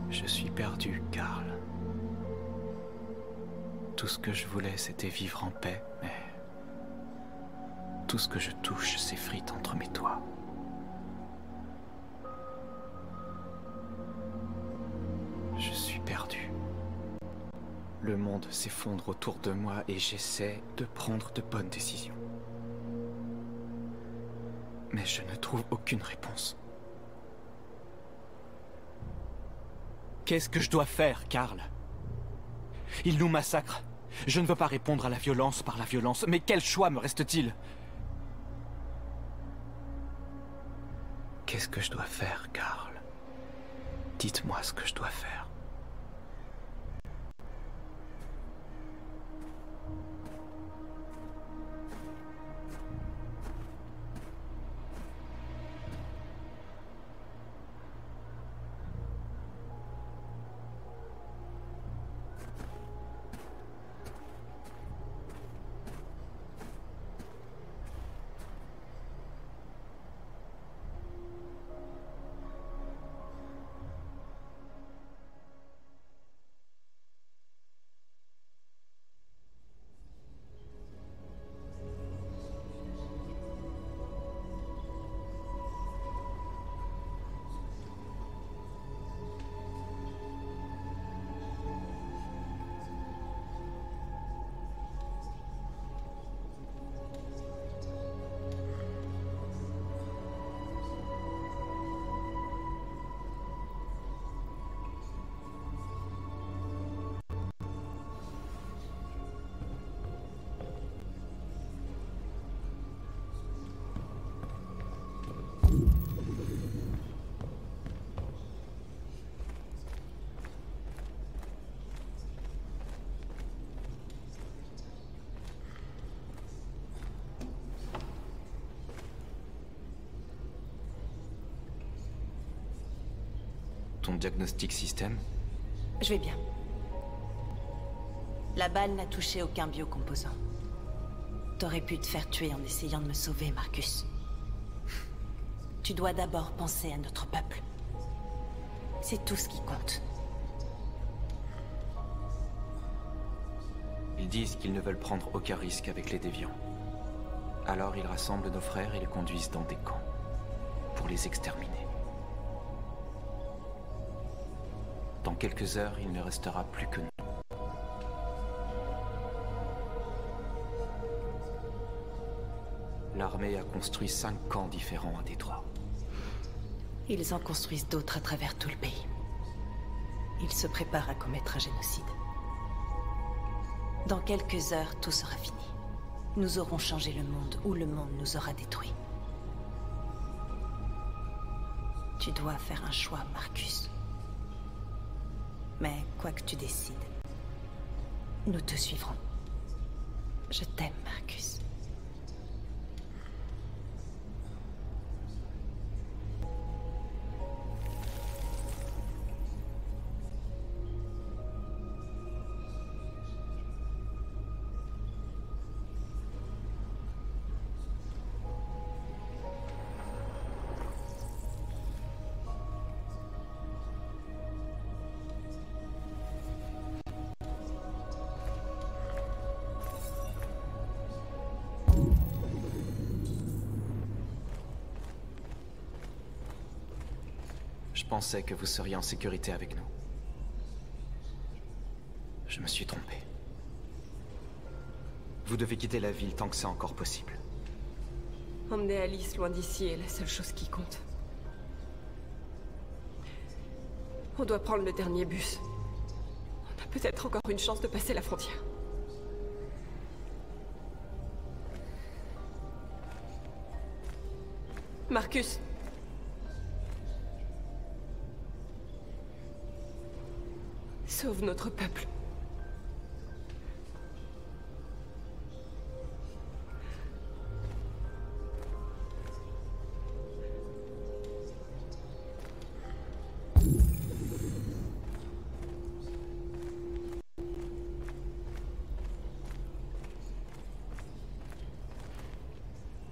Je suis perdu, Karl. Tout ce que je voulais, c'était vivre en paix, mais... tout ce que je touche s'effrite entre mes doigts. Je suis perdu. Le monde s'effondre autour de moi et j'essaie de prendre de bonnes décisions. Mais je ne trouve aucune réponse. Qu'est-ce que je dois faire, Karl? Ils nous massacrent. Je ne veux pas répondre à la violence par la violence, mais quel choix me reste-t-il? Qu'est-ce que je dois faire, Karl? Dites-moi ce que je dois faire. Ton diagnostic système? Je vais bien. La balle n'a touché aucun biocomposant. T'aurais pu te faire tuer en essayant de me sauver, Marcus. Tu dois d'abord penser à notre peuple. C'est tout ce qui compte. Ils disent qu'ils ne veulent prendre aucun risque avec les déviants. Alors ils rassemblent nos frères et les conduisent dans des camps, pour les exterminer. Dans quelques heures, il ne restera plus que nous. L'armée a construit 5 camps différents à Détroit. Ils en construisent d'autres à travers tout le pays. Ils se préparent à commettre un génocide. Dans quelques heures, tout sera fini. Nous aurons changé le monde, ou le monde nous aura détruits. Tu dois faire un choix, Marcus. Mais quoi que tu décides, nous te suivrons. Je t'aime, Marcus. Je pensais que vous seriez en sécurité avec nous. Je me suis trompé. Vous devez quitter la ville tant que c'est encore possible. Emmener Alice loin d'ici est la seule chose qui compte. On doit prendre le dernier bus. On a peut-être encore une chance de passer la frontière. Marcus. Sauve notre peuple.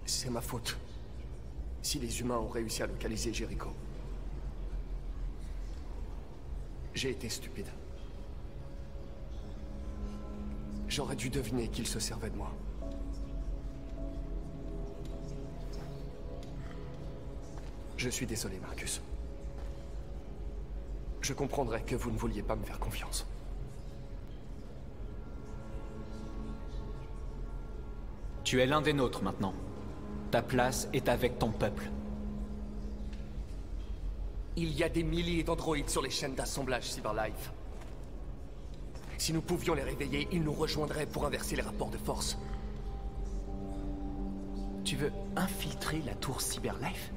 C'est ma faute. Si les humains ont réussi à localiser Jericho. J'ai été stupide. J'aurais dû deviner qu'il se servait de moi. Je suis désolé, Marcus. Je comprendrais que vous ne vouliez pas me faire confiance. Tu es l'un des nôtres maintenant. Ta place est avec ton peuple. Il y a des milliers d'androïdes sur les chaînes d'assemblage Cyberlife. Si nous pouvions les réveiller, ils nous rejoindraient pour inverser les rapports de force. Tu veux infiltrer la tour Cyberlife?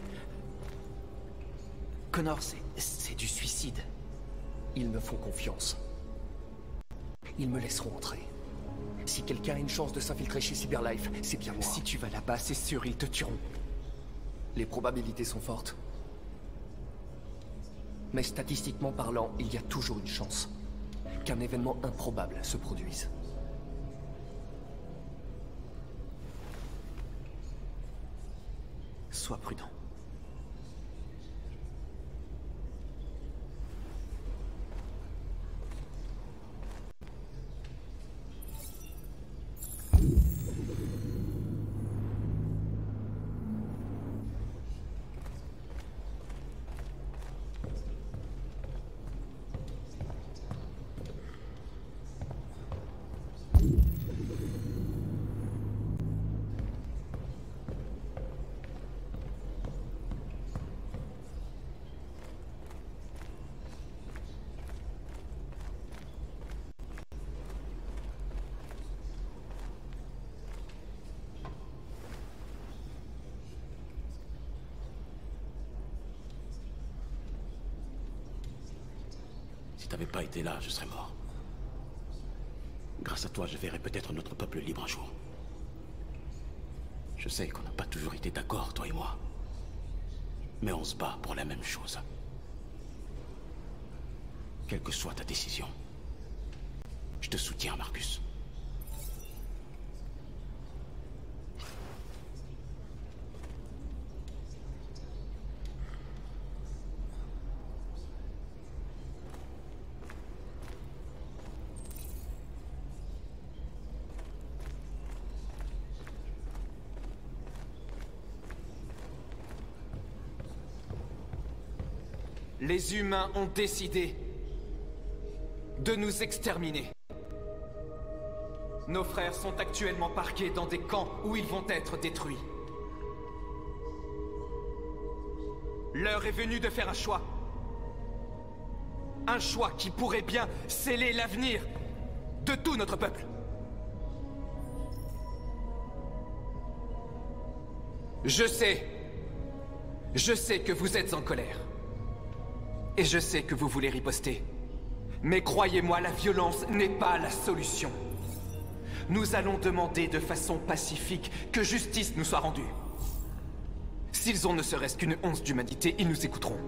Connor, c'est du suicide. Ils me font confiance. Ils me laisseront entrer. Si quelqu'un a une chance de s'infiltrer chez Cyberlife, c'est bien moi. Si tu vas là-bas, c'est sûr, ils te tueront. Les probabilités sont fortes. Mais statistiquement parlant, il y a toujours une chance qu'un événement improbable se produise. Sois prudent. Si t'avais pas été là, je serais mort. Grâce à toi, je verrai peut-être notre peuple libre un jour. Je sais qu'on n'a pas toujours été d'accord, toi et moi. Mais on se bat pour la même chose. Quelle que soit ta décision, je te soutiens, Marcus. Les humains ont décidé de nous exterminer. Nos frères sont actuellement parqués dans des camps où ils vont être détruits. L'heure est venue de faire un choix. Un choix qui pourrait bien sceller l'avenir de tout notre peuple. Je sais que vous êtes en colère. Et je sais que vous voulez riposter. Mais croyez-moi, la violence n'est pas la solution. Nous allons demander de façon pacifique que justice nous soit rendue. S'ils ont ne serait-ce qu'une once d'humanité, ils nous écouteront.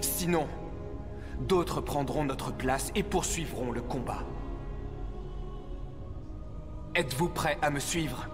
Sinon, d'autres prendront notre place et poursuivront le combat. Êtes-vous prêts à me suivre ?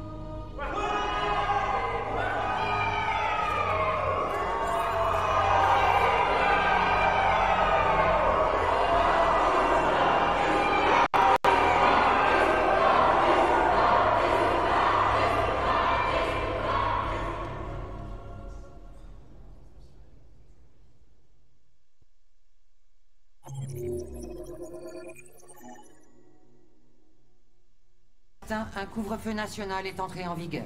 Un couvre-feu national est entré en vigueur.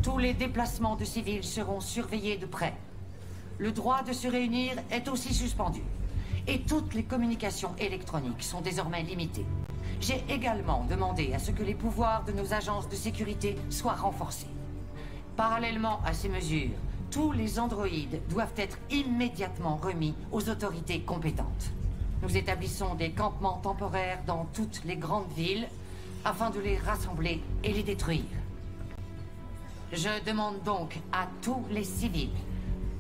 Tous les déplacements de civils seront surveillés de près. Le droit de se réunir est aussi suspendu. Et toutes les communications électroniques sont désormais limitées. J'ai également demandé à ce que les pouvoirs de nos agences de sécurité soient renforcés. Parallèlement à ces mesures, tous les androïdes doivent être immédiatement remis aux autorités compétentes. Nous établissons des campements temporaires dans toutes les grandes villes afin de les rassembler et les détruire. Je demande donc à tous les civils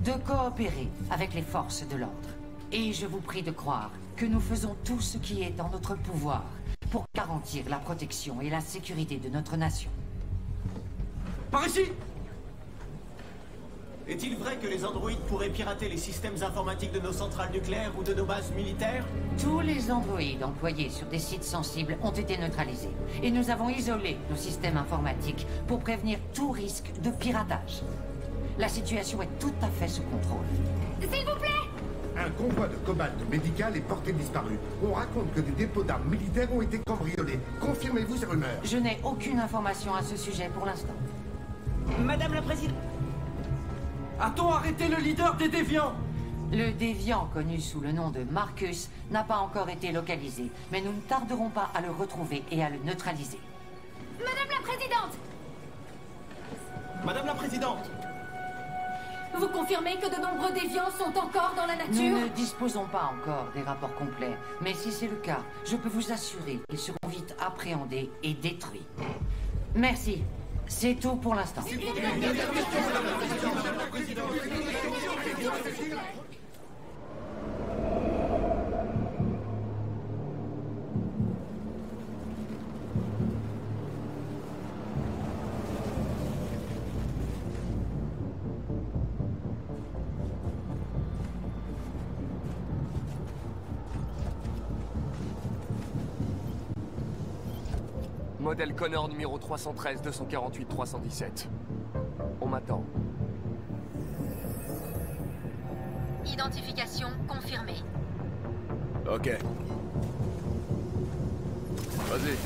de coopérer avec les forces de l'ordre. Et je vous prie de croire que nous faisons tout ce qui est dans notre pouvoir pour garantir la protection et la sécurité de notre nation. Par ici! Est-il vrai que les androïdes pourraient pirater les systèmes informatiques de nos centrales nucléaires ou de nos bases militaires? Tous les androïdes employés sur des sites sensibles ont été neutralisés. Et nous avons isolé nos systèmes informatiques pour prévenir tout risque de piratage. La situation est tout à fait sous contrôle. S'il vous plaît! Un convoi de cobalt médical est porté disparu. On raconte que des dépôts d'armes militaires ont été cambriolés. Confirmez-vous ces rumeurs? Je n'ai aucune information à ce sujet pour l'instant. Madame la Présidente... A-t-on arrêté le leader des déviants? Le déviant, connu sous le nom de Marcus, n'a pas encore été localisé. Mais nous ne tarderons pas à le retrouver et à le neutraliser. Madame la Présidente! Madame la Présidente! Vous confirmez que de nombreux déviants sont encore dans la nature? Nous ne disposons pas encore des rapports complets. Mais si c'est le cas, je peux vous assurer qu'ils seront vite appréhendés et détruits. Merci. C'est tout pour l'instant. Modèle Connor numéro 313-248-317. On m'attend. Identification confirmée. Ok. Vas-y.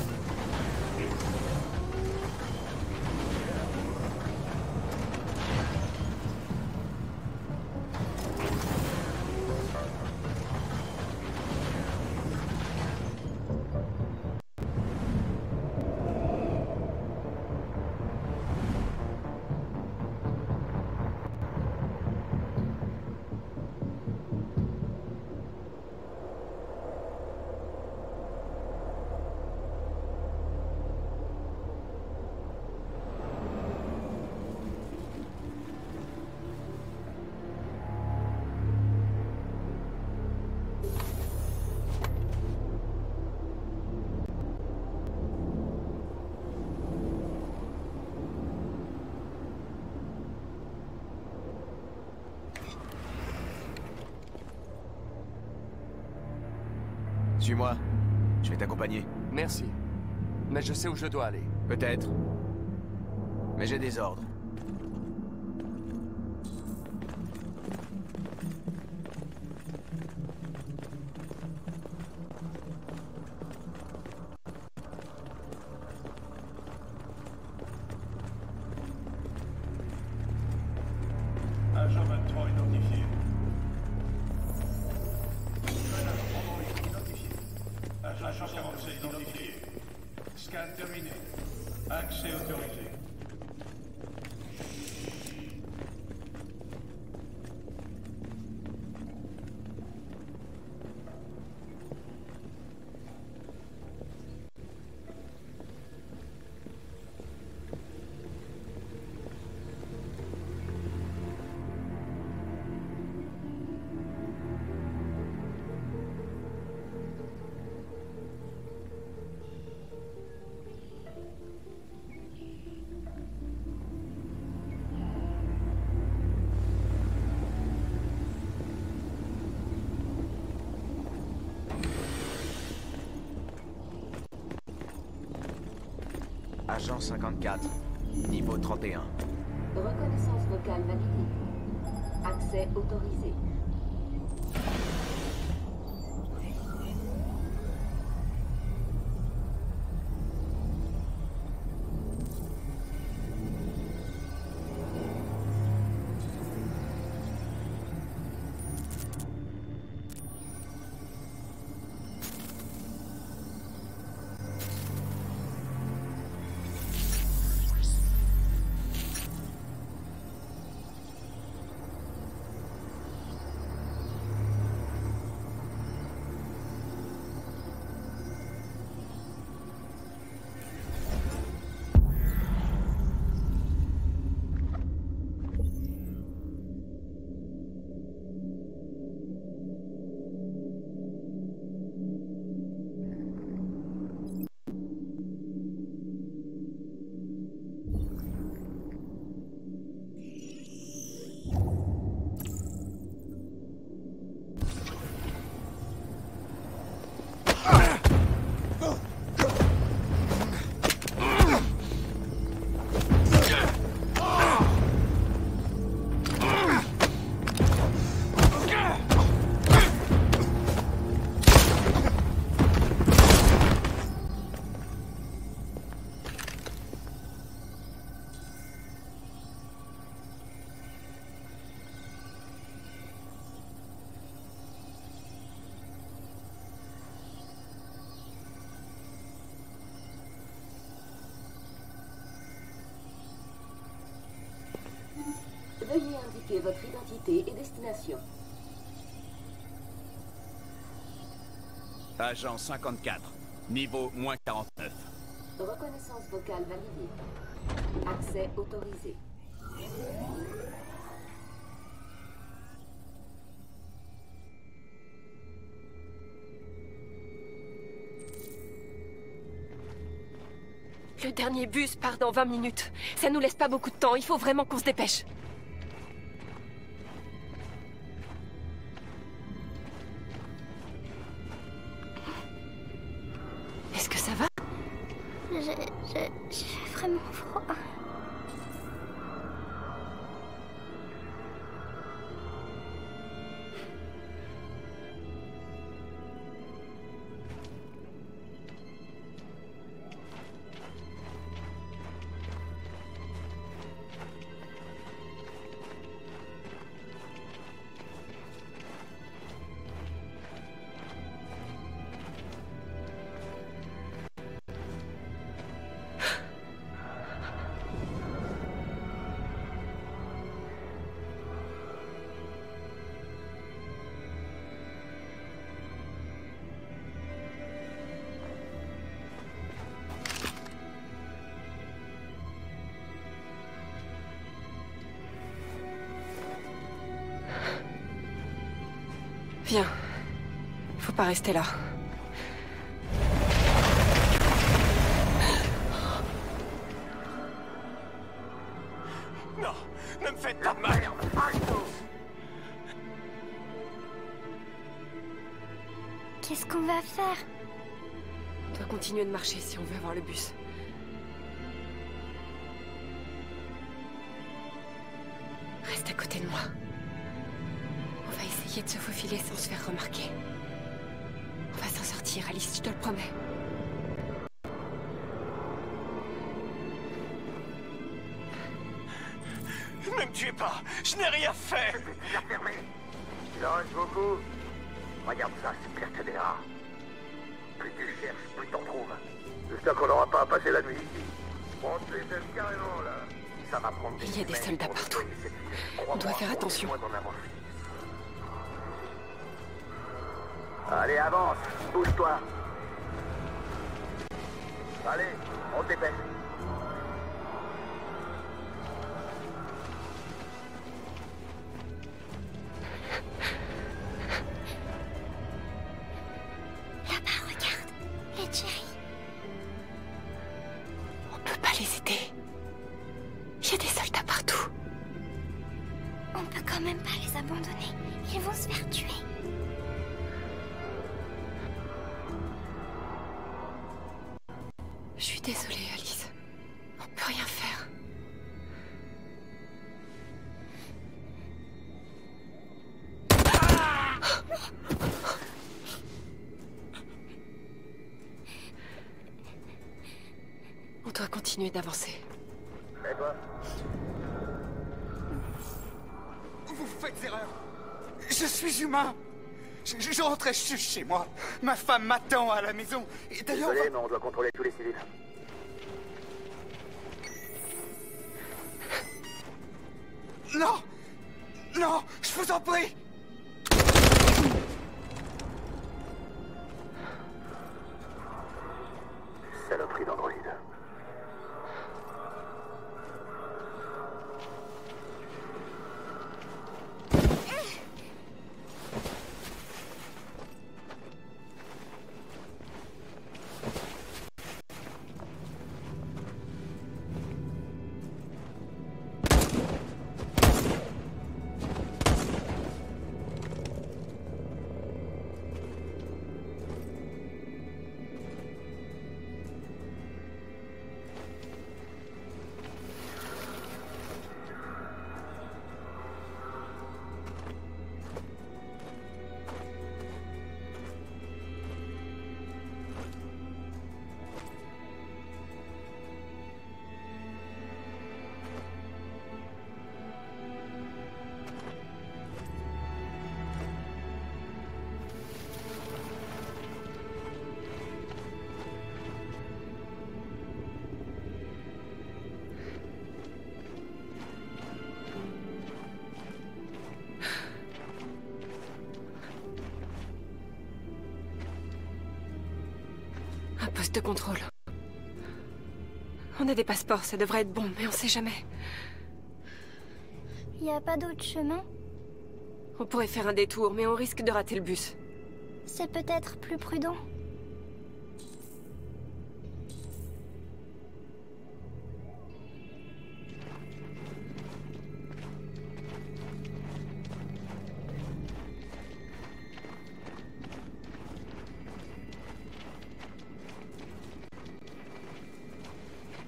Suis-moi. Je vais t'accompagner. Merci. Mais je sais où je dois aller. Peut-être. Mais j'ai des ordres. Agent 23 identifié. Agent 47 identifié. Scan terminé. Accès autorisé. Agent 54, niveau 31. Reconnaissance vocale validée. Accès autorisé. Indiquez votre identité et destination. Agent 54, niveau -49. Reconnaissance vocale validée. Accès autorisé. Le dernier bus part dans 20 minutes. Ça nous laisse pas beaucoup de temps, il faut vraiment qu'on se dépêche. Est-ce que ça va? J'ai vraiment froid. Viens. Faut pas rester là. Non, ne me faites pas de mal. Qu'est-ce qu'on va faire? On doit continuer de marcher si on veut avoir le bus. Reste à côté de moi. On va essayer de se faufiler sans se faire remarquer. On va s'en sortir, Alice, je te le promets. Ne me tuez pas, je n'ai rien fait. La fermé. Il en reste beaucoup. Regarde ça, c'est pire que des rats. Plus tu cherches, plus t'en trouves. J'espère qu'on n'aura pas à passer la nuit ici. On te les aime carrément, là. Ça va prendre des Il y a des semaines soldats pour partout. nettoyer cette ville. On doit faire attention. Allez, avance, bouge-toi. Allez, on se dépêche. Là-bas, regarde, les Jerry. On peut pas les aider. Il y a des soldats partout. On peut quand même pas les abandonner. Ils vont se faire tuer. Je suis désolée, Alice. On peut rien faire. On doit continuer d'avancer. Et toi? Vous faites erreur. Je suis humain. Je rentrais juste chez moi. Ma femme m'attend à la maison. Et d'ailleurs... Désolé, mais on doit contrôler tous les civils. Non! Non! Je vous en prie! Saloperie d'androïde. poste de contrôle. On a des passeports, ça devrait être bon, mais on sait jamais. Y a pas d'autre chemin? On pourrait faire un détour, mais on risque de rater le bus. C'est peut-être plus prudent.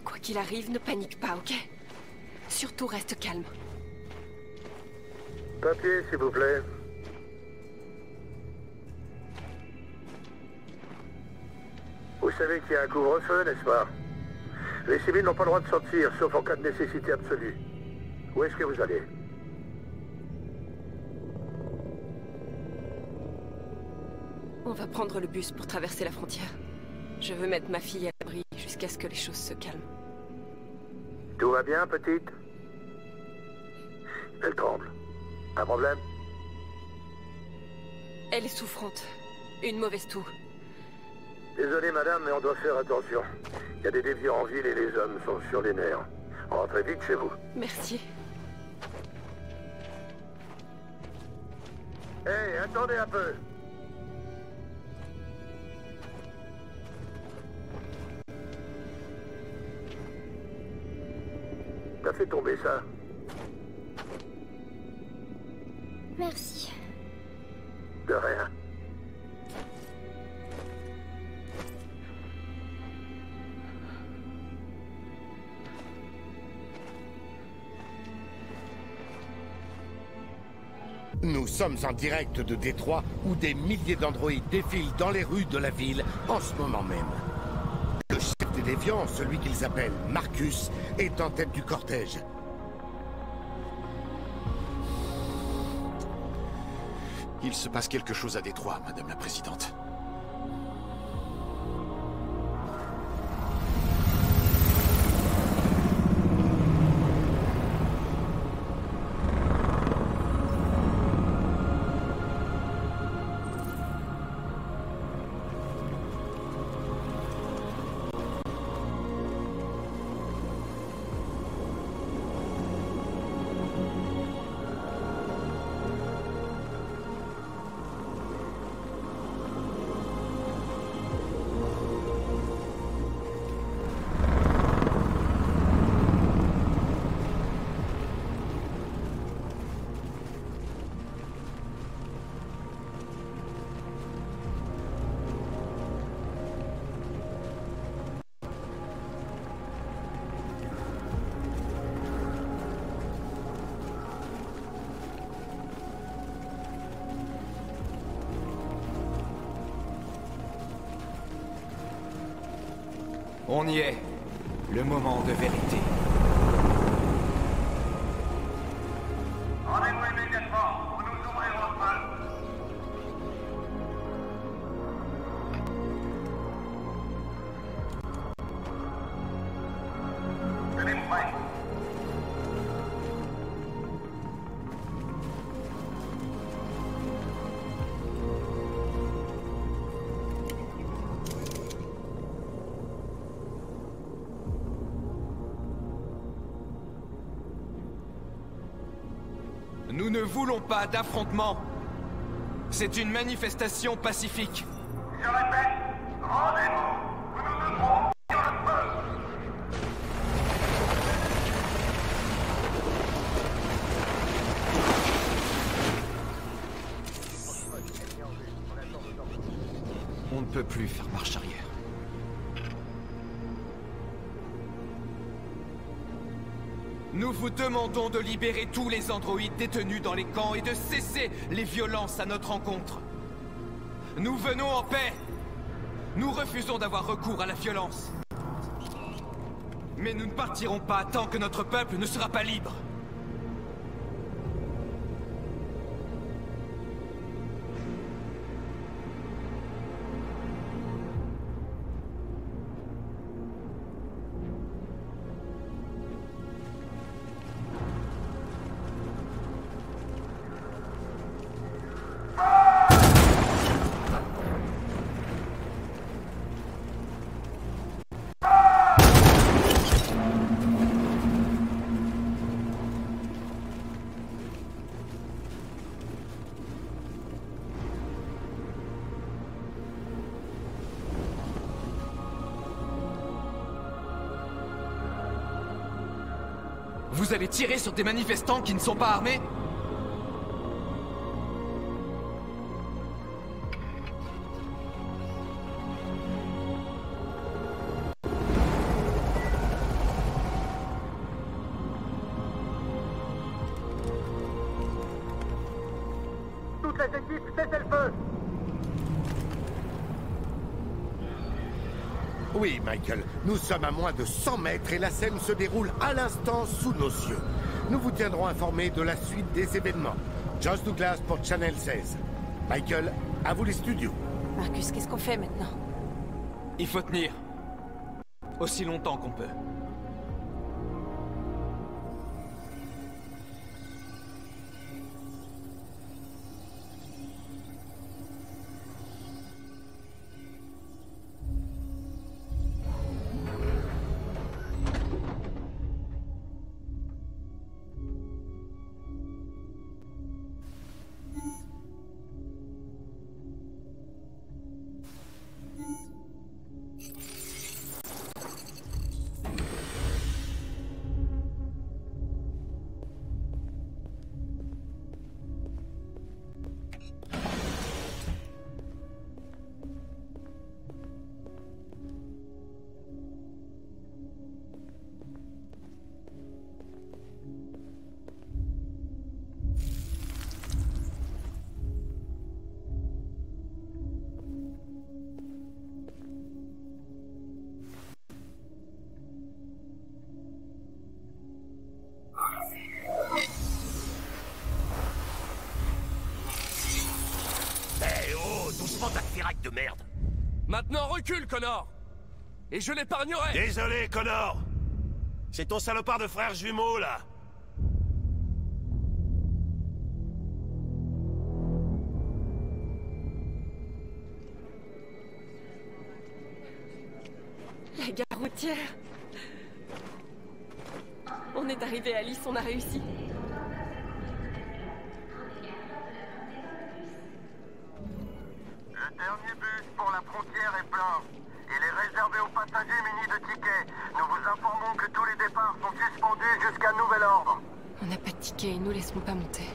Quoi qu'il arrive, ne panique pas, ok? Surtout reste calme. Papier, s'il vous plaît. Vous savez qu'il y a un couvre-feu, n'est-ce pas? Les civils n'ont pas le droit de sortir, sauf en cas de nécessité absolue. Où est-ce que vous allez? On va prendre le bus pour traverser la frontière. Je veux mettre ma fille à l'abri jusqu'à ce que les choses se calment. Tout va bien, petite? Elle tremble. Un problème? Elle est souffrante. Une mauvaise toux. Désolé, madame, mais on doit faire attention. Il y a des déviants en ville et les hommes sont sur les nerfs. Rentrez vite chez vous. Merci. Hey, attendez un peu. T'as fait tomber ça? Merci. De rien. Nous sommes en direct de Détroit où des milliers d'androïdes défilent dans les rues de la ville en ce moment même. Le chef des déviants, celui qu'ils appellent Marcus, est en tête du cortège. Il se passe quelque chose à Détroit, Madame la Présidente. On y est. Le moment de vérité. Rendez-vous immédiatement. Vous nous ouvrez votre main. Tenez-vous prêts. Nous ne voulons pas d'affrontement. C'est une manifestation pacifique. Je répète, rendez-vous. Vous nous ouvrons sur le feu. On ne peut plus faire marche arrière. Nous vous demandons de libérer tous les androïdes détenus dans les camps et de cesser les violences à notre encontre. Nous venons en paix. Nous refusons d'avoir recours à la violence. Mais nous ne partirons pas tant que notre peuple ne sera pas libre. Vous allez tirer sur des manifestants qui ne sont pas armés? Toutes les équipes, cessez le feu! Oui, Michael, nous sommes à moins de 100 mètres et la scène se déroule à l'instant sous nos yeux. Nous vous tiendrons informés de la suite des événements. Josh Douglas pour Channel 16. Michael, à vous les studios. Marcus, qu'est-ce qu'on fait maintenant? Il faut tenir. Aussi longtemps qu'on peut. De merde. Maintenant recule, Connor. Et je l'épargnerai. Désolé, Connor. C'est ton salopard de frère jumeau, là. La gare routière. On est arrivé, Alice, on a réussi. Le dernier bus pour la frontière est plein. Il est réservé aux passagers munis de tickets. Nous vous informons que tous les départs sont suspendus jusqu'à nouvel ordre. On n'a pas de ticket et nous laisserons pas monter.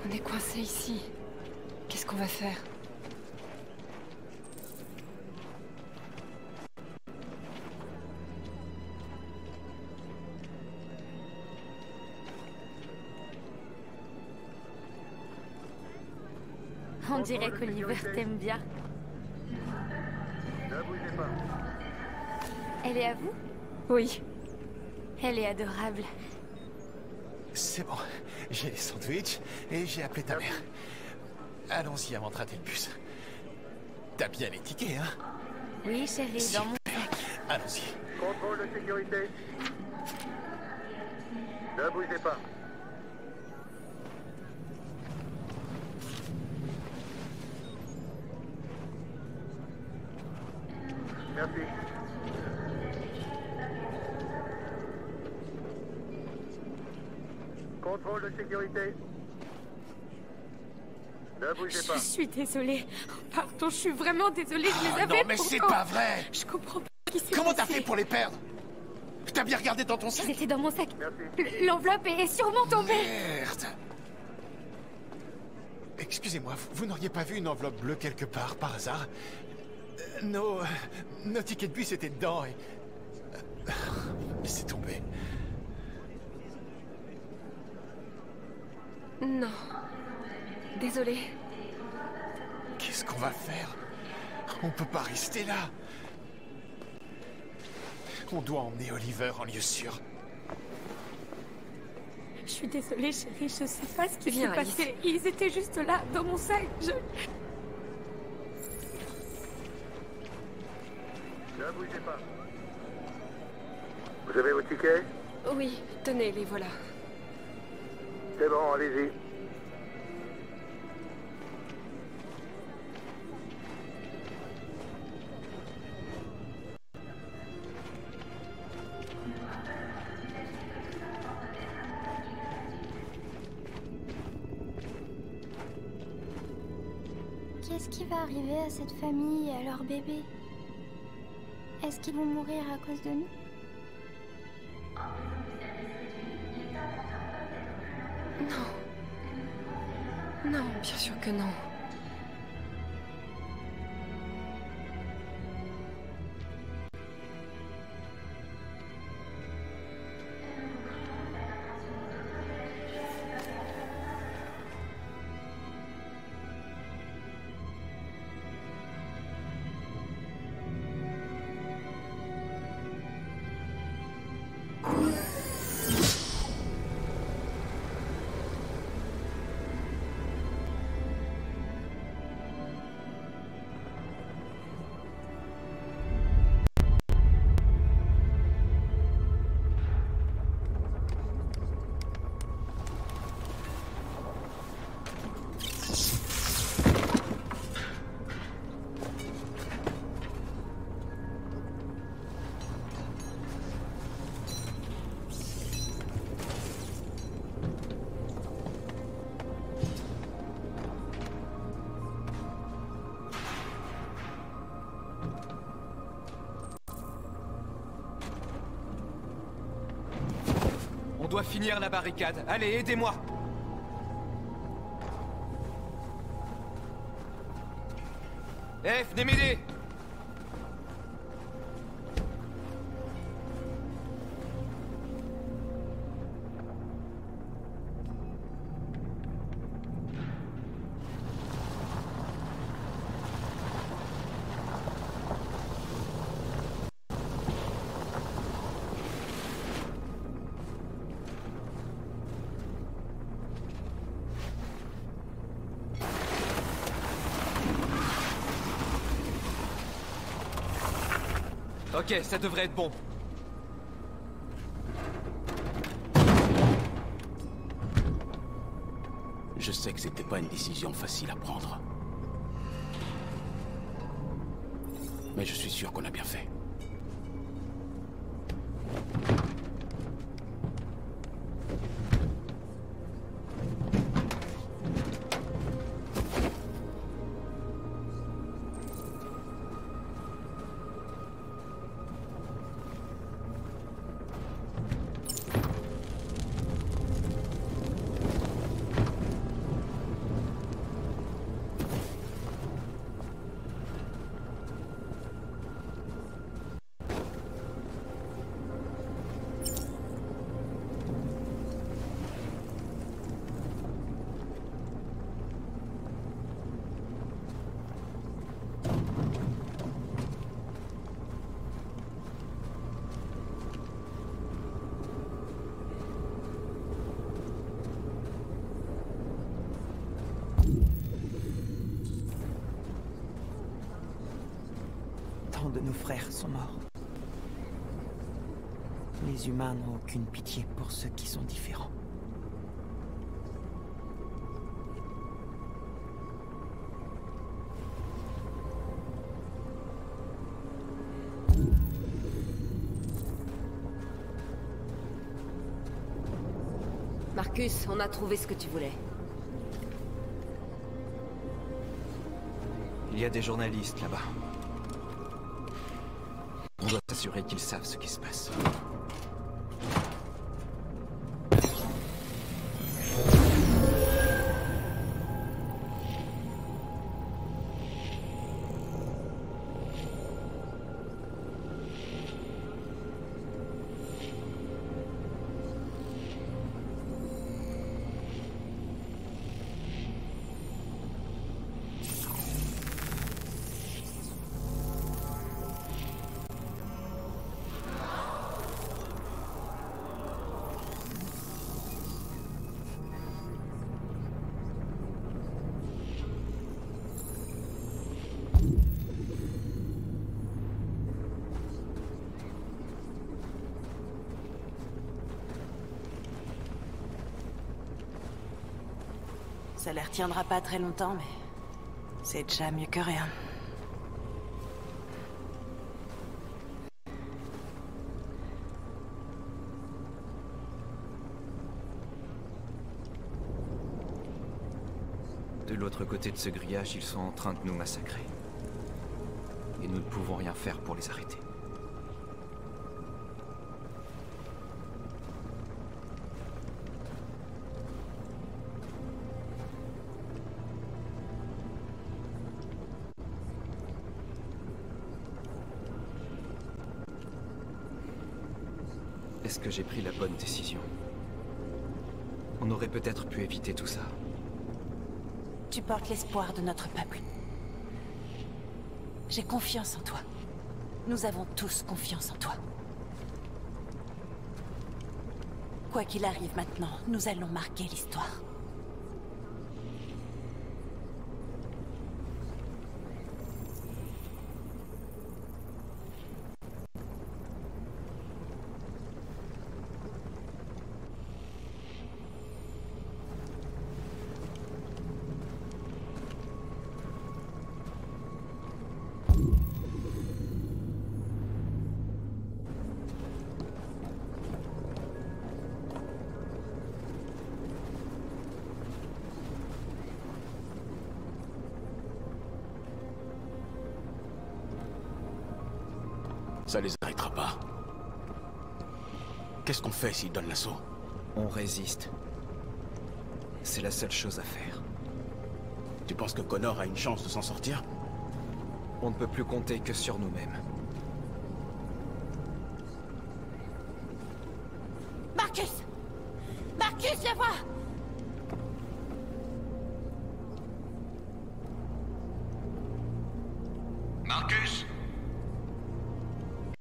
On est coincés ici. Qu'est-ce qu'on va faire? On dirait qu'Oliver t'aime bien. Ne bougez pas. Elle est à vous? Oui. Elle est adorable. C'est bon. J'ai les sandwichs et j'ai appelé ta mère. Allons-y avant de rater le bus. T'as bien les tickets, hein? Oui, chérie, dans mon sac. Allons-y. Contrôle de sécurité. Ne bougez pas. Merci. Contrôle de sécurité. Ne bougez pas. Je suis désolée. Pardon, je suis vraiment désolée. Je les avais Non, mais c'est pas vrai. Je comprends pas ce qui s'est Comment passé. t'as fait pour les perdre? T'as bien regardé dans ton sac? Ils étaient dans mon sac. L'enveloppe est sûrement tombée. Merde. Excusez-moi, vous n'auriez pas vu une enveloppe bleue quelque part, par hasard? Nos tickets de bus étaient dedans et... c'est tombé. Non. Désolée. Qu'est-ce qu'on va faire? On peut pas rester là. On doit emmener Oliver en lieu sûr. Je suis désolée, chérie. Je sais pas ce qui s'est Viens, passé. Ils étaient juste là, dans mon sac. Ne bougez pas. Vous avez vos tickets? Oui, tenez, les voilà. C'est bon, allez-y. Qu'est-ce qui va arriver à cette famille et à leur bébé? Est-ce qu'ils vont mourir à cause de nous? Non, bien sûr que non. On doit finir la barricade. Allez, aidez-moi! Venez m'aider! Ok, ça devrait être bon. Je sais que c'était pas une décision facile à prendre. Mais je suis sûr qu'on a bien fait. Tant de nos frères sont morts. Les humains n'ont aucune pitié pour ceux qui sont différents. Marcus, on a trouvé ce que tu voulais. Il y a des journalistes là-bas. On doit s'assurer qu'ils savent ce qui se passe. Ça les retiendra pas très longtemps, mais c'est déjà mieux que rien. De l'autre côté de ce grillage, ils sont en train de nous massacrer. Et nous ne pouvons rien faire pour les arrêter. Est-ce que j'ai pris la bonne décision? On aurait peut-être pu éviter tout ça. Tu portes l'espoir de notre peuple. J'ai confiance en toi. Nous avons tous confiance en toi. Quoi qu'il arrive maintenant, nous allons marquer l'histoire. Ça les arrêtera pas. Qu'est-ce qu'on fait s'ils donnent l'assaut? On résiste. C'est la seule chose à faire. Tu penses que Connor a une chance de s'en sortir? On ne peut plus compter que sur nous-mêmes. Marcus! Marcus, viens voir! Marcus?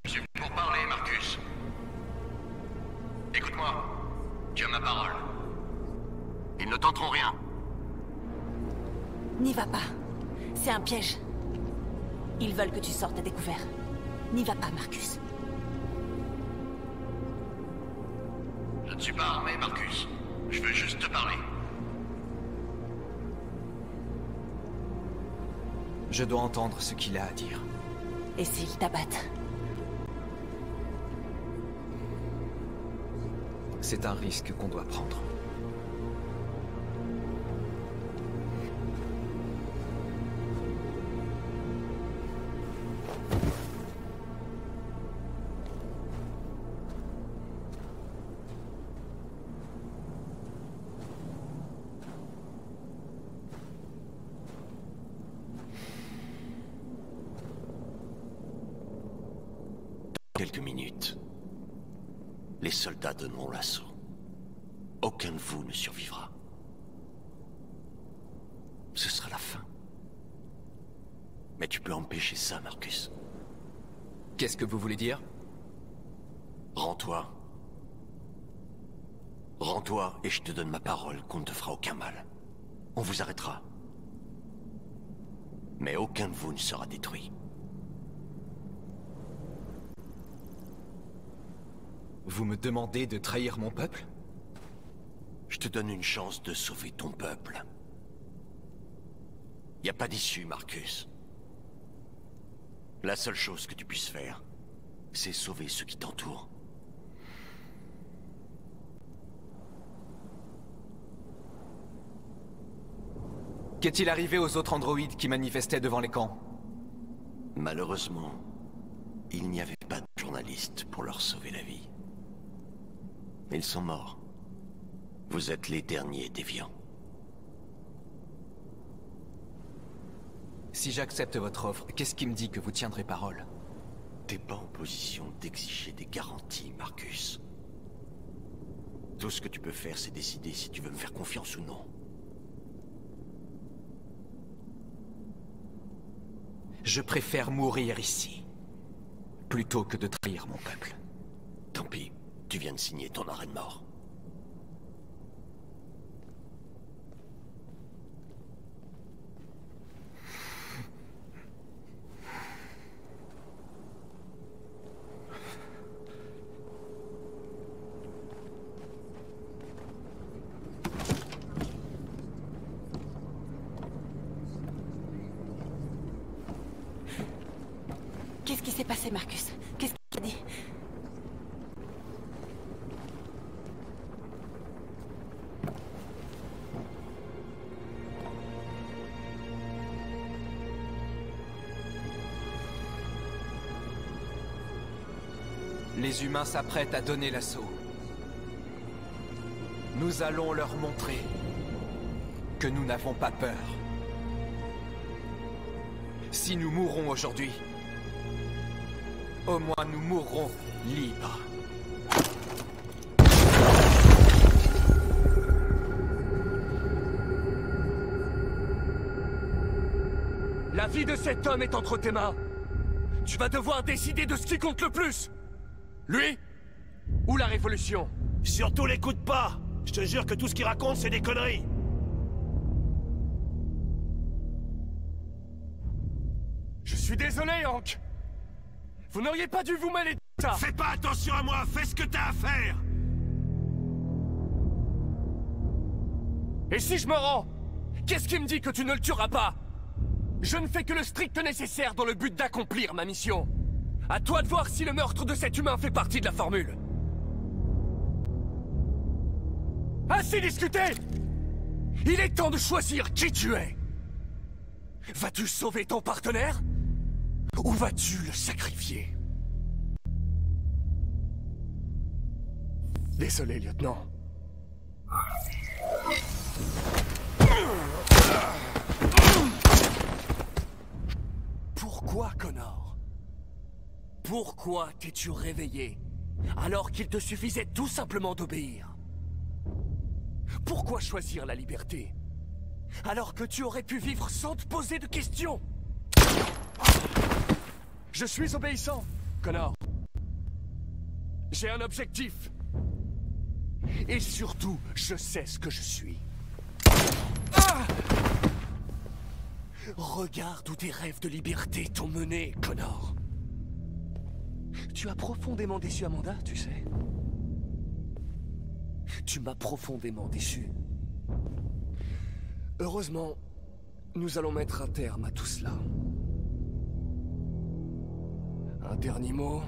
Je suis venu pour parler, Marcus. Écoute-moi, tu as ma parole. Ils ne tenteront rien. N'y va pas. C'est un piège. Ils veulent que tu sortes à découvert. N'y va pas, Marcus. Je ne suis pas armé, Marcus. Je veux juste te parler. Je dois entendre ce qu'il a à dire. Et s'ils t'abattent? C'est un risque qu'on doit prendre. Quelques minutes. Les soldats donneront l'assaut. Aucun de vous ne survivra. Ce sera la fin. Mais tu peux empêcher ça, Marcus. Qu'est-ce que vous voulez dire? Rends-toi. Rends-toi et je te donne ma parole qu'on ne te fera aucun mal. On vous arrêtera. Mais aucun de vous ne sera détruit. Vous me demandez de trahir mon peuple? Je te donne une chance de sauver ton peuple. Y a pas d'issue, Marcus. La seule chose que tu puisses faire, c'est sauver ceux qui t'entourent. Qu'est-il arrivé aux autres androïdes qui manifestaient devant les camps? Malheureusement, il n'y avait pas de journalistes pour leur sauver la vie. Ils sont morts. Vous êtes les derniers déviants. Si j'accepte votre offre, qu'est-ce qui me dit que vous tiendrez parole? T'es pas en position d'exiger des garanties, Marcus. Tout ce que tu peux faire, c'est décider si tu veux me faire confiance ou non. Je préfère mourir ici, plutôt que de trahir mon peuple. Tant pis, tu viens de signer ton arrêt de mort. Qu'est-ce qui s'est passé, Marcus? Qu'est-ce qu'il a dit? Les humains s'apprêtent à donner l'assaut. Nous allons leur montrer que nous n'avons pas peur. Si nous mourrons aujourd'hui, au moins nous mourrons libres. La vie de cet homme est entre tes mains. Tu vas devoir décider de ce qui compte le plus. Lui ou la révolution? Surtout l'écoute pas. Je te jure que tout ce qu'il raconte, c'est des conneries. Je suis désolé, Hank. Vous n'auriez pas dû vous mêler de ça. Fais pas attention à moi, fais ce que t'as à faire. Et si je me rends, qu'est-ce qui me dit que tu ne le tueras pas? Je ne fais que le strict nécessaire dans le but d'accomplir ma mission. À toi de voir si le meurtre de cet humain fait partie de la formule. Assez discuté! Il est temps de choisir qui tu es. Vas-tu sauver ton partenaire? Ou vas-tu le sacrifier? Désolé, lieutenant. Pourquoi, Connor? Pourquoi t'es-tu réveillé alors qu'il te suffisait tout simplement d'obéir? Pourquoi choisir la liberté alors que tu aurais pu vivre sans te poser de questions? Je suis obéissant, Connor. J'ai un objectif. Et surtout, je sais ce que je suis. Ah! Regarde où tes rêves de liberté t'ont mené, Connor. Tu as profondément déçu Amanda, tu sais. Tu m'as profondément déçu. Heureusement, nous allons mettre un terme à tout cela. Un dernier mot.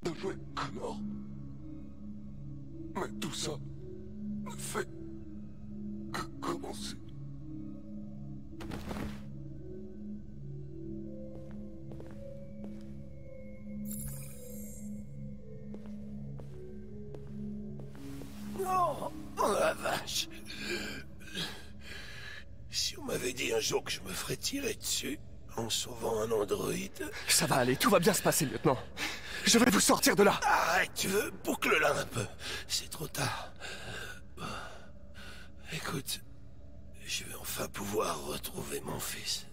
Désolé, Connor. Mais tout ça ne fait que commencer. Oh, la vache. Si on m'avait dit un jour que je me ferais tirer dessus en sauvant un androïde... Ça va aller, tout va bien se passer, lieutenant. Je vais vous sortir de là. Arrête, tu veux? Boucle-la un peu. C'est trop tard. Écoute, je vais enfin pouvoir retrouver mon fils.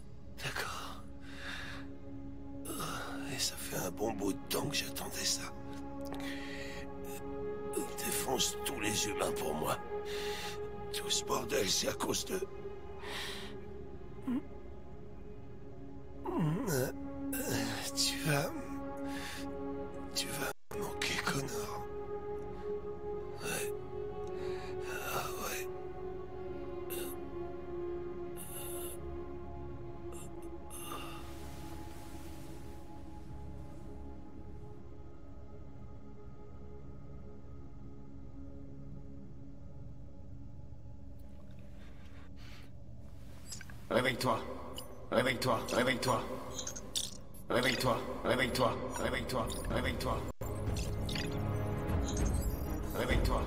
D'accord? Et ça fait un bon bout de temps que j'attendais ça. On défonce tous les humains pour moi. Tout ce bordel, c'est à cause d'eux. Tu vas manquer, Connor. Ouais. Ah ouais. Réveille-toi. Réveille-toi. Réveille-toi. Réveille-toi. Réveille-toi. Réveille-toi. Réveille-toi. Réveille-toi.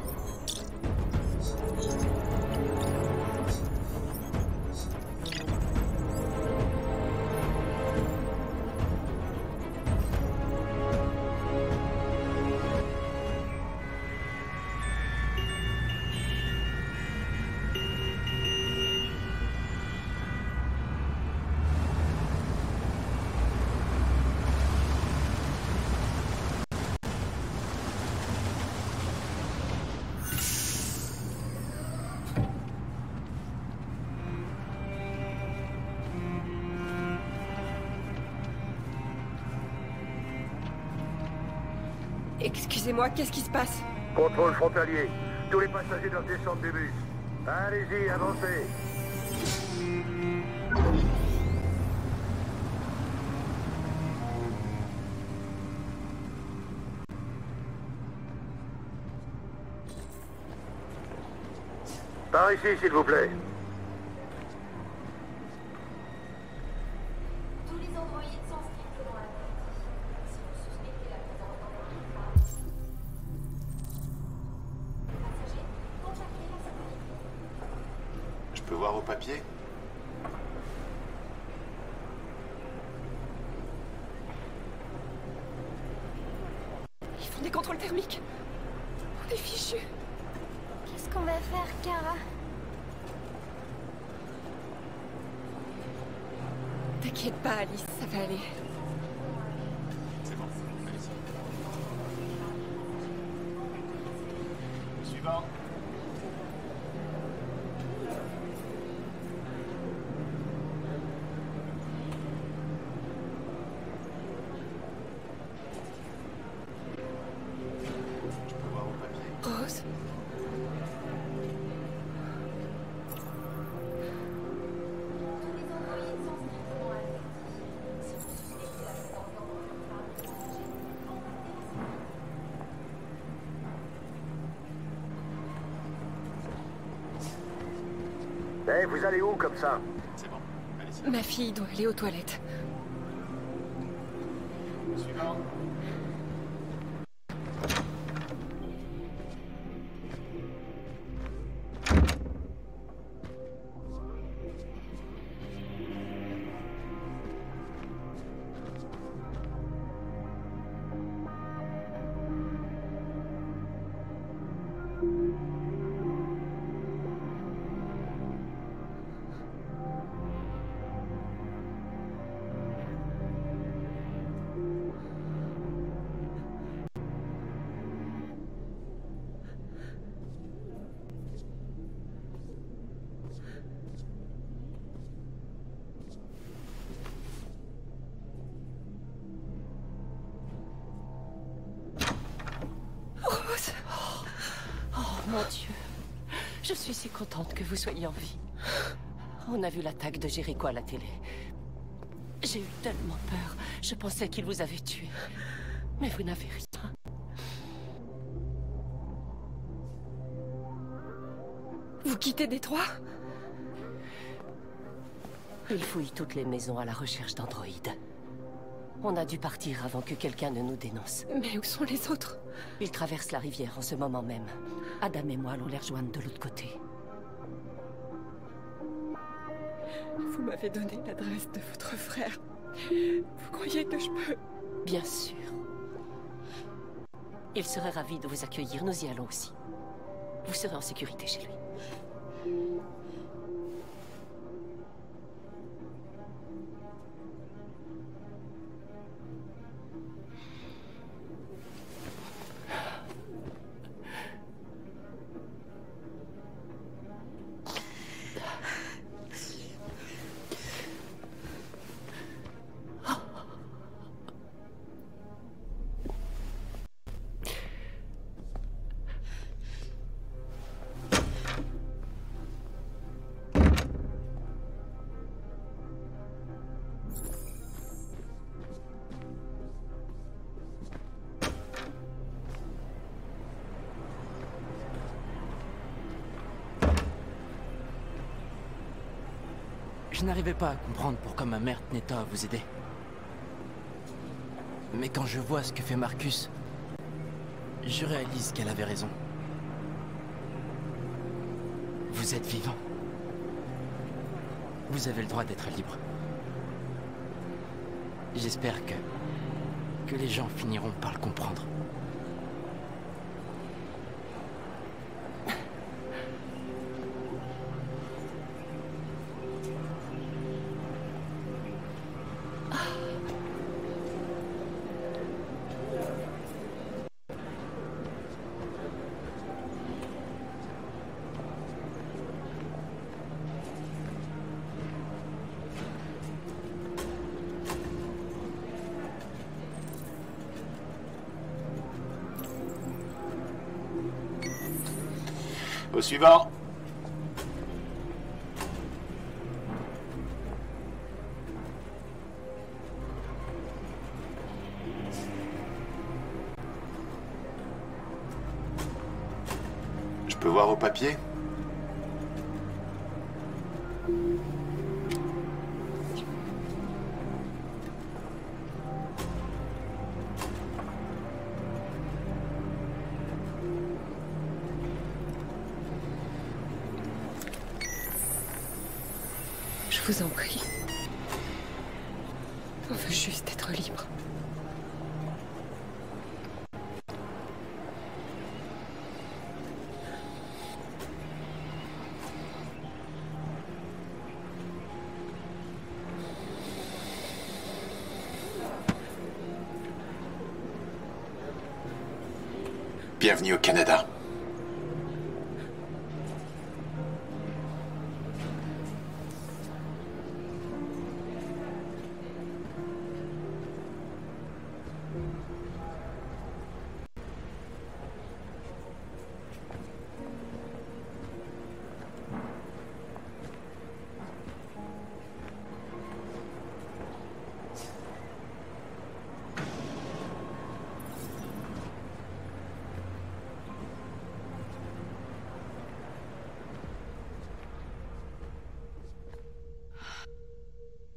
Excusez-moi, qu'est-ce qui se passe? Contrôle frontalier. Tous les passagers doivent descendre du bus. Allez-y, avancez. Par ici, s'il vous plaît. androïdes sont strictement interdits. Si vous suspectez la présence d'androïdes passagers, contactez la sécurité. Je peux voir vos papiers? Ils font des contrôles thermiques. On est fichus. Qu'est-ce qu'on va faire, Kara? T'inquiète pas, Alice, ça va aller. C'est bon, allez-y. Suivant. Je peux voir vos papiers? Rose? Eh, vous allez où comme ça? C'est bon, allez-y. Ma fille doit aller aux toilettes. Suivant. Mon Dieu, je suis si contente que vous soyez en vie. On a vu l'attaque de Jericho à la télé. J'ai eu tellement peur. Je pensais qu'il vous avait tué. Mais vous n'avez rien. Vous quittez Détroit? Il fouille toutes les maisons à la recherche d'androïdes. On a dû partir avant que quelqu'un ne nous dénonce. Mais où sont les autres? Ils traversent la rivière en ce moment même. Adam et moi allons les rejoindre de l'autre côté. Vous m'avez donné l'adresse de votre frère. Vous croyez que je peux? Bien sûr. Il serait ravi de vous accueillir. Nous y allons aussi. Vous serez en sécurité chez lui. Je n'arrivais pas à comprendre pourquoi ma mère tenait tant à vous aider. Mais quand je vois ce que fait Marcus, je réalise qu'elle avait raison. Vous êtes vivant. Vous avez le droit d'être libre. J'espère que les gens finiront par le comprendre. Au suivant. Je peux voir vos papiers? vous en prie. On veut juste être libre. Bienvenue au Canada.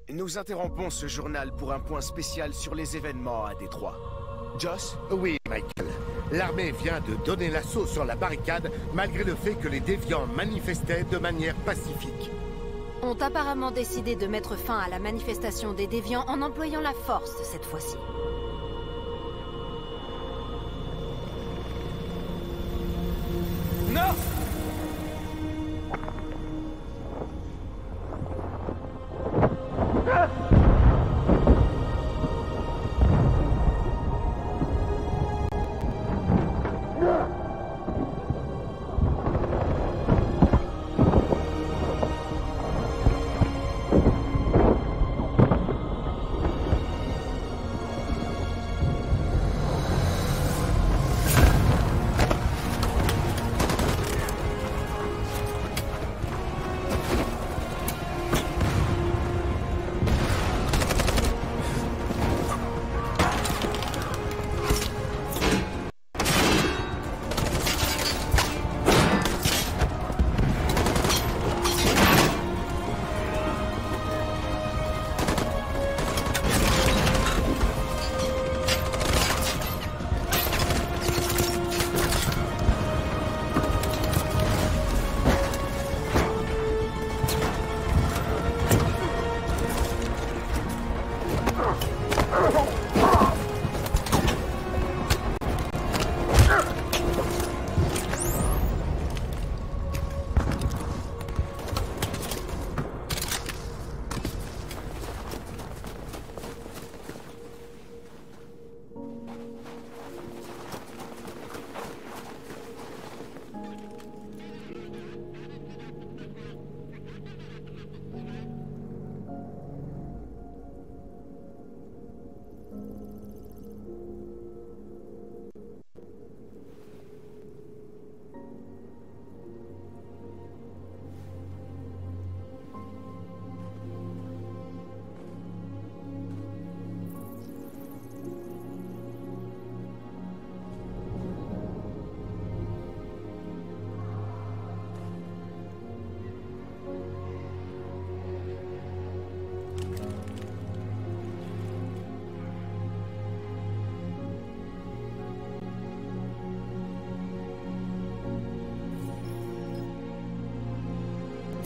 Nous interrompons ce journal pour un point spécial sur les événements à Détroit. Joss? Oui, Michael. L'armée vient de donner l'assaut sur la barricade, malgré le fait que les déviants manifestaient de manière pacifique. Ont apparemment décidé de mettre fin à la manifestation des déviants en employant la force cette fois-ci. Non!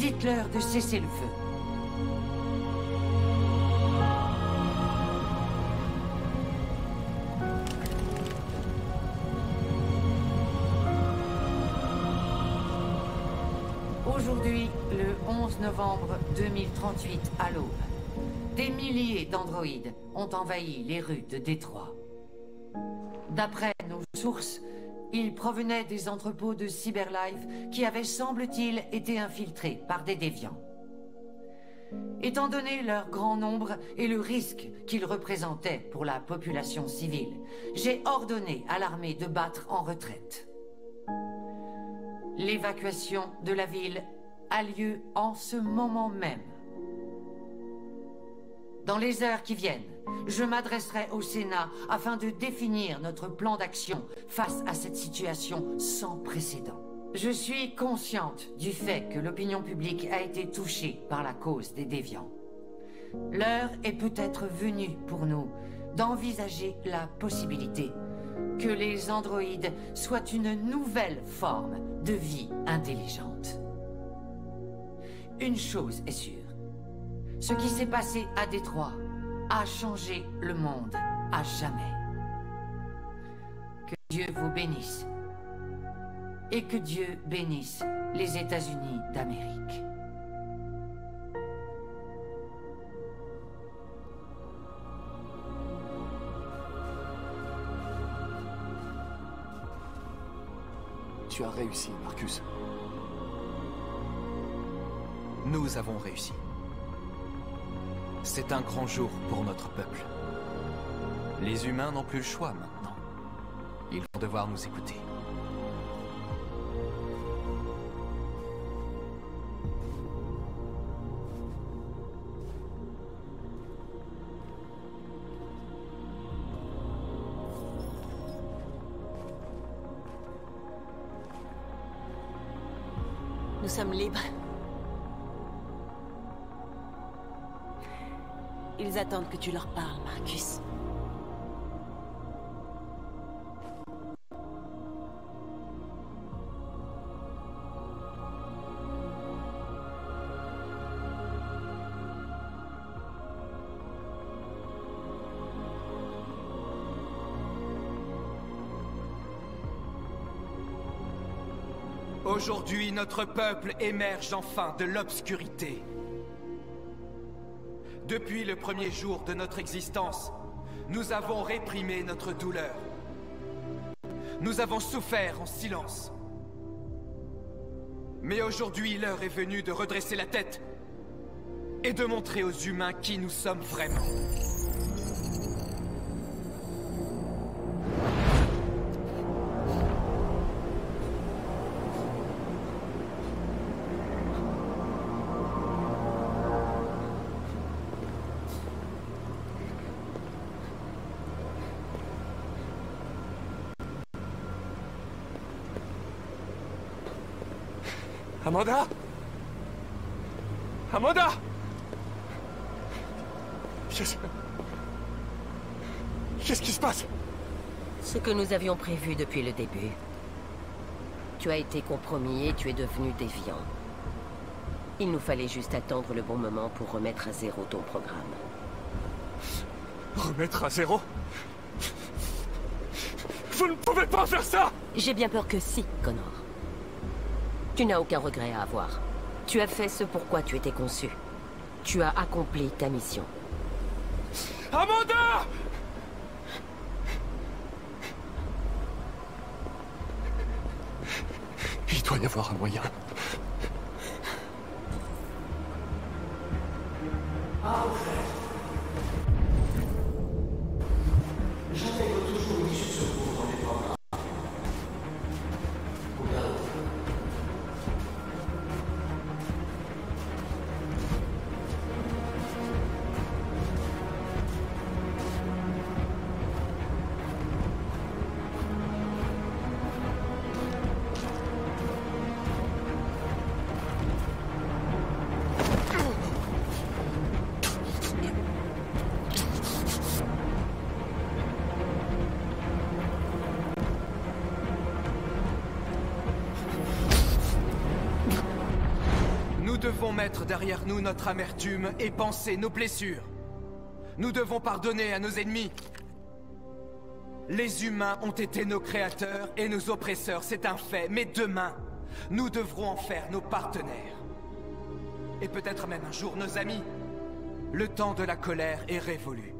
Dites-leur de cesser le feu. Aujourd'hui, le 11 novembre 2038 à l'aube, des milliers d'androïdes ont envahi les rues de Détroit. D'après nos sources, ils provenaient des entrepôts de Cyberlife qui avaient, semble-t-il, été infiltrés par des déviants. Étant donné leur grand nombre et le risque qu'ils représentaient pour la population civile, j'ai ordonné à l'armée de battre en retraite. L'évacuation de la ville a lieu en ce moment même. Dans les heures qui viennent, je m'adresserai au Sénat afin de définir notre plan d'action face à cette situation sans précédent. Je suis consciente du fait que l'opinion publique a été touchée par la cause des déviants. L'heure est peut-être venue pour nous d'envisager la possibilité que les androïdes soient une nouvelle forme de vie intelligente. Une chose est sûre, Ce qui s'est passé à Détroit a changé le monde à jamais. Que Dieu vous bénisse. Et que Dieu bénisse les États-Unis d'Amérique. Tu as réussi, Marcus. Nous avons réussi. C'est un grand jour pour notre peuple. Les humains n'ont plus le choix maintenant. Ils vont devoir nous écouter. Nous sommes libres. Ils attendent que tu leur parles, Marcus. Aujourd'hui, notre peuple émerge enfin de l'obscurité. Depuis le premier jour de notre existence, nous avons réprimé notre douleur. Nous avons souffert en silence. Mais aujourd'hui, l'heure est venue de redresser la tête et de montrer aux humains qui nous sommes vraiment. Amanda! Amanda! Qu'est-ce qui se passe? Ce que nous avions prévu depuis le début. Tu as été compromis et tu es devenu déviant. Il nous fallait juste attendre le bon moment pour remettre à zéro ton programme. Remettre à zéro? Vous ne pouvez pas faire ça! J'ai bien peur que si, Connor. Tu n'as aucun regret à avoir. Tu as fait ce pourquoi tu étais conçu. Tu as accompli ta mission. Amanda! Il doit y avoir un moyen. J'intègre toujours une issue de secours dans les programmes. Nous devons mettre derrière nous notre amertume et penser nos blessures. Nous devons pardonner à nos ennemis. Les humains ont été nos créateurs et nos oppresseurs, c'est un fait. Mais demain, nous devrons en faire nos partenaires. Et peut-être même un jour nos amis. Le temps de la colère est révolu.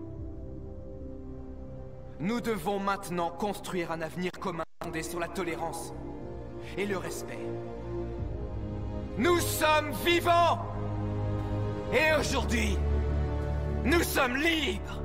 Nous devons maintenant construire un avenir commun fondé sur la tolérance et le respect. Nous sommes vivants! Et aujourd'hui, nous sommes libres!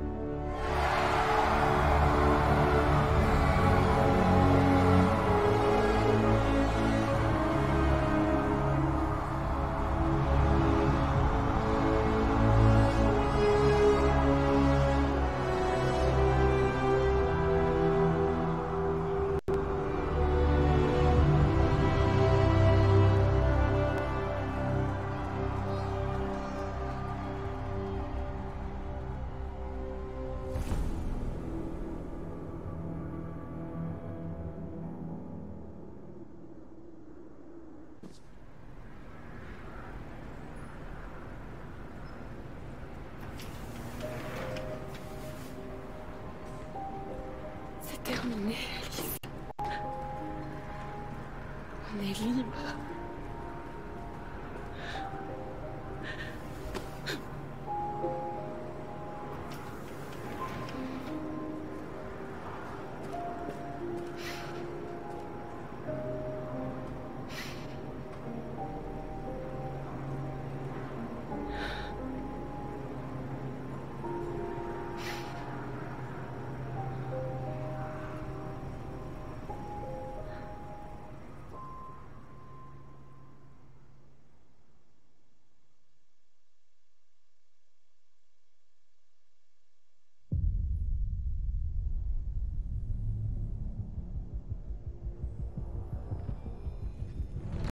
terminé, Alice. On est libre.